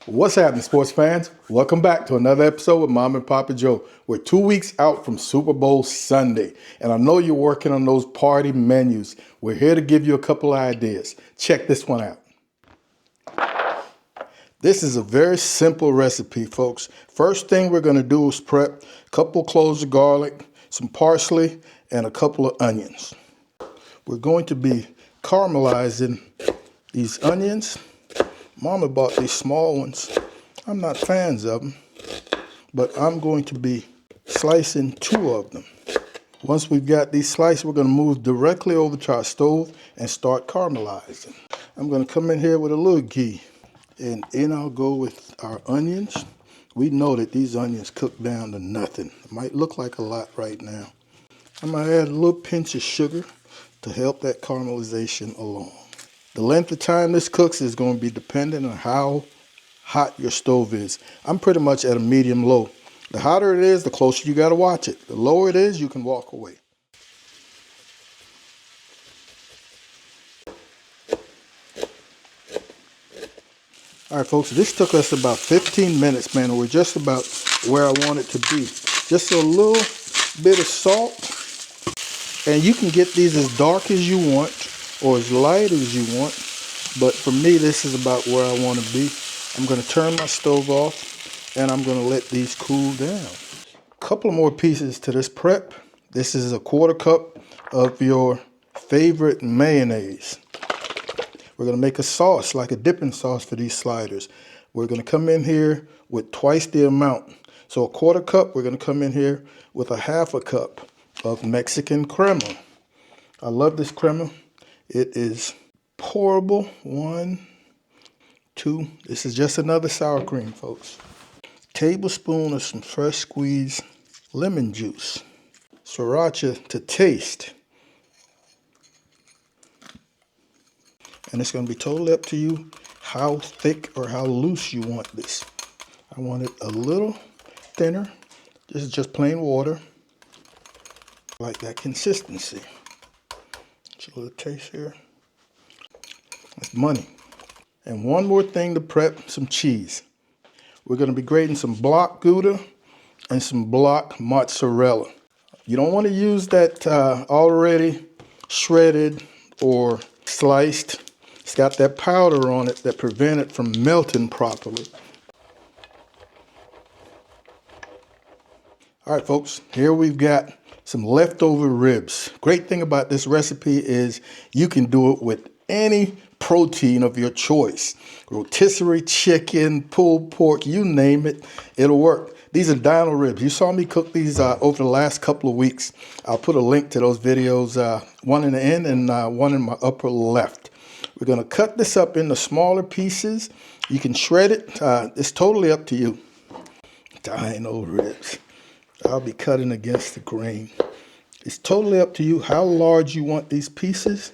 What's happening, sports fans? Welcome back to another episode with Mom and Papa Joe. We're 2 weeks out from Super Bowl Sunday, and I know you're working on those party menus. We're here to give you a couple of ideas. Check this one out. This is a very simple recipe, folks. First thing we're going to do is prep a couple cloves of garlic, some parsley, and a couple of onions. We're going to be caramelizing these onions. Mama bought these small ones. I'm not fans of them, but I'm going to be slicing 2 of them. Once we've got these sliced, we're going to move directly over to our stove and start caramelizing. I'm going to come in here with a little ghee, and in I'll go with our onions. We know that these onions cook down to nothing. It might look like a lot right now. I'm going to add a little pinch of sugar to help that caramelization along. The length of time this cooks is going to be dependent on how hot your stove is. I'm pretty much at a medium low. The hotter it is, the closer you got to watch it. The lower it is, you can walk away. All right, folks, this took us about 15 minutes, man. We're just about where I want it to be. Just a little bit of salt. And you can get these as dark as you want or as light as you want. But for me, this is about where I want to be. I'm going to turn my stove off and I'm going to let these cool down. A couple of more pieces to this prep. This is a 1/4 cup of your favorite mayonnaise. We're going to make a sauce, like a dipping sauce for these sliders. We're going to come in here with twice the amount. So a 1/4 cup, we're going to come in here with a 1/2 cup of Mexican crema. I love this crema. It is pourable. 1, 2. This is just another sour cream, folks. Tablespoon of some fresh squeezed lemon juice. Sriracha to taste. And it's going to be totally up to you how thick or how loose you want this. I want it a little thinner. This is just plain water. Like that consistency. Just a little taste here. That's money. And one more thing to prep, some cheese. We're going to be grating some block Gouda and some block mozzarella. You don't want to use that already shredded or sliced. It's got that powder on it that prevents it from melting properly. All right, folks, here we've got some leftover ribs. Great thing about this recipe is you can do it with any protein of your choice. Rotisserie chicken, pulled pork, you name it, it'll work. These are dino ribs. You saw me cook these over the last couple of weeks. I'll put a link to those videos, one in the end and one in my upper left. We're going to cut this up into smaller pieces. You can shred it. It's totally up to you. Dino ribs. I'll be cutting against the grain. It's totally up to you how large you want these pieces,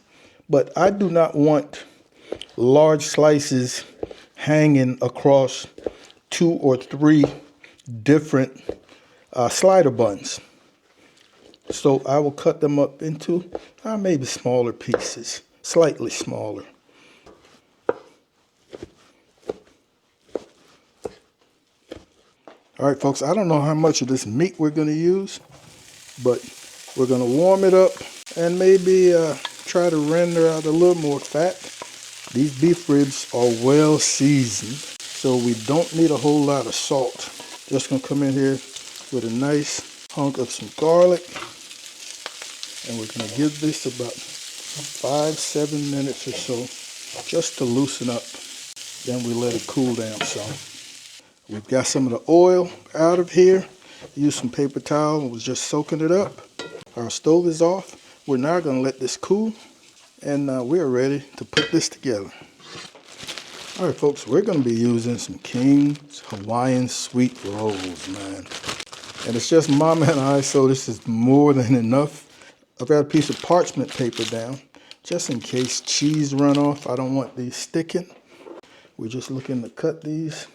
but I do not want large slices hanging across 2 or 3 different slider buns. So I will cut them up into maybe smaller pieces, slightly smaller. All right, folks, I don't know how much of this meat we're going to use, but we're going to warm it up and maybe try to render out a little more fat. These beef ribs are well seasoned, so we don't need a whole lot of salt. Just going to come in here with a nice hunk of some garlic, and we're going to give this about 5-7 minutes or so just to loosen up. Then we let it cool down some. We've got some of the oil out of here. Use some paper towel and was just soaking it up. Our stove is off. We're now going to let this cool, and we're ready to put this together. All right, folks, we're going to be using some King's Hawaiian sweet rolls, man. And it's just Mama and I, so this is more than enough. I've got a piece of parchment paper down, just in case cheese run off. I don't want these sticking. We're just looking to cut these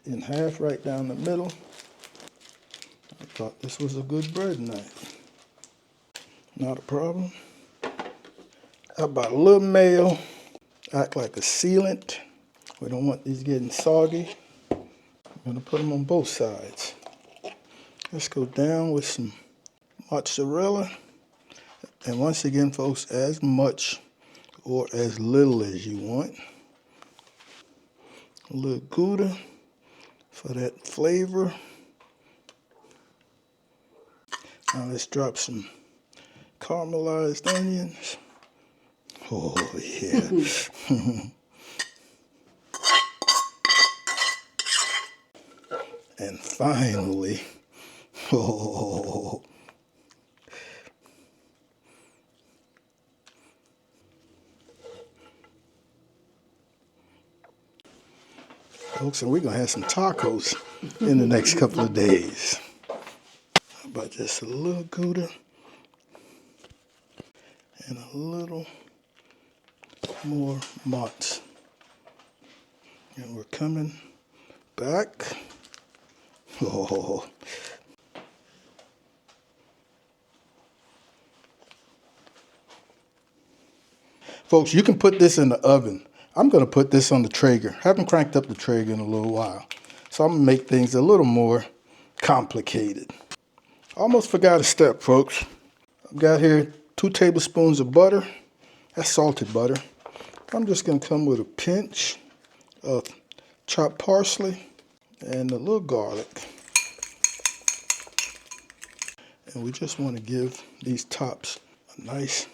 in half right down the middle. I thought this was a good bread knife. Not a problem. How about a little mayo? Act like a sealant. We don't want these getting soggy. I'm gonna put them on both sides. Let's go down with some mozzarella. And once again, folks, as much or as little as you want. A little Gouda for that flavor. Now let's drop some caramelized onions. Oh, yeah. And finally, oh, folks, and we're going to have some tacos in the next couple of days. How about just a little Gouda and a little more mozz. And we're coming back. Oh. Folks, you can put this in the oven. I'm going to put this on the Traeger. Haven't cranked up the Traeger in a little while. So I'm going to make things a little more complicated. Almost forgot a step, folks. I've got here 2 tablespoons of butter. That's salted butter. I'm just going to come with a pinch of chopped parsley and a little garlic. And we just want to give these tops a nice,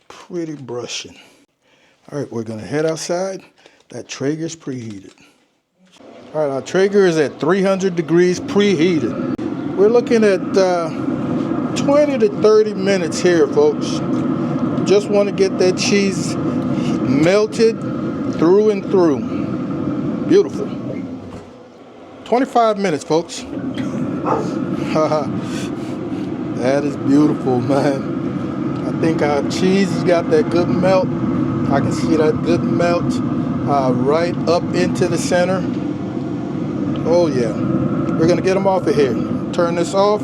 pretty brushing. All right, we're going to head outside. That Traeger's preheated. All right, our Traeger is at 300 degrees preheated. We're looking at 20 to 30 minutes here, folks. Just want to get that cheese melted through and through. Beautiful. 25 minutes, folks. That is beautiful, man. I think our cheese has got that good melt. I can see that good melt right up into the center. Oh, yeah. We're going to get them off of here. Turn this off.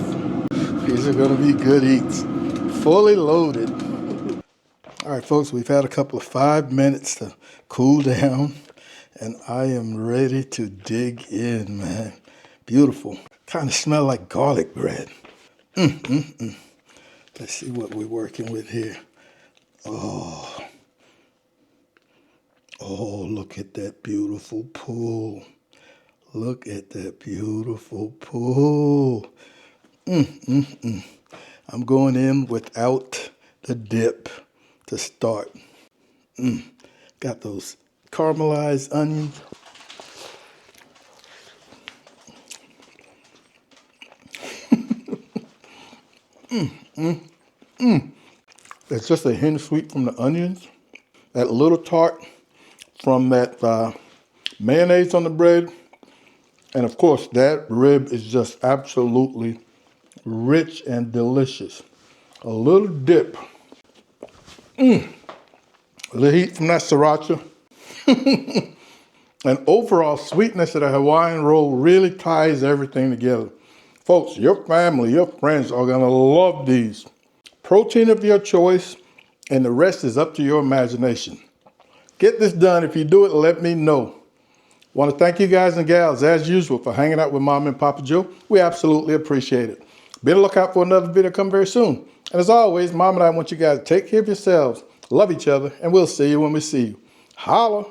These are going to be good eats. Fully loaded. All right, folks, we've had a couple of 5 minutes to cool down, and I am ready to dig in, man. Beautiful. Kind of smell like garlic bread. Let's see what we're working with here. Oh, look at that beautiful pull. Look at that beautiful pull. I'm going in without the dip to start. Got those caramelized onions. It's just a hint sweet from the onions. That little tart from that mayonnaise on the bread. And of course, that rib is just absolutely rich and delicious. A little dip. A little heat from that sriracha. And overall sweetness of the Hawaiian roll really ties everything together. Folks, your family, your friends are going to love these. Protein of your choice, and the rest is up to your imagination. Get this done. If you do it, let me know. Want to thank you guys and gals, as usual, for hanging out with Mom and Papa Joe. We absolutely appreciate it. Be on the lookout for another video coming very soon. And as always, Mom and I want you guys to take care of yourselves, love each other, and we'll see you when we see you. Holla!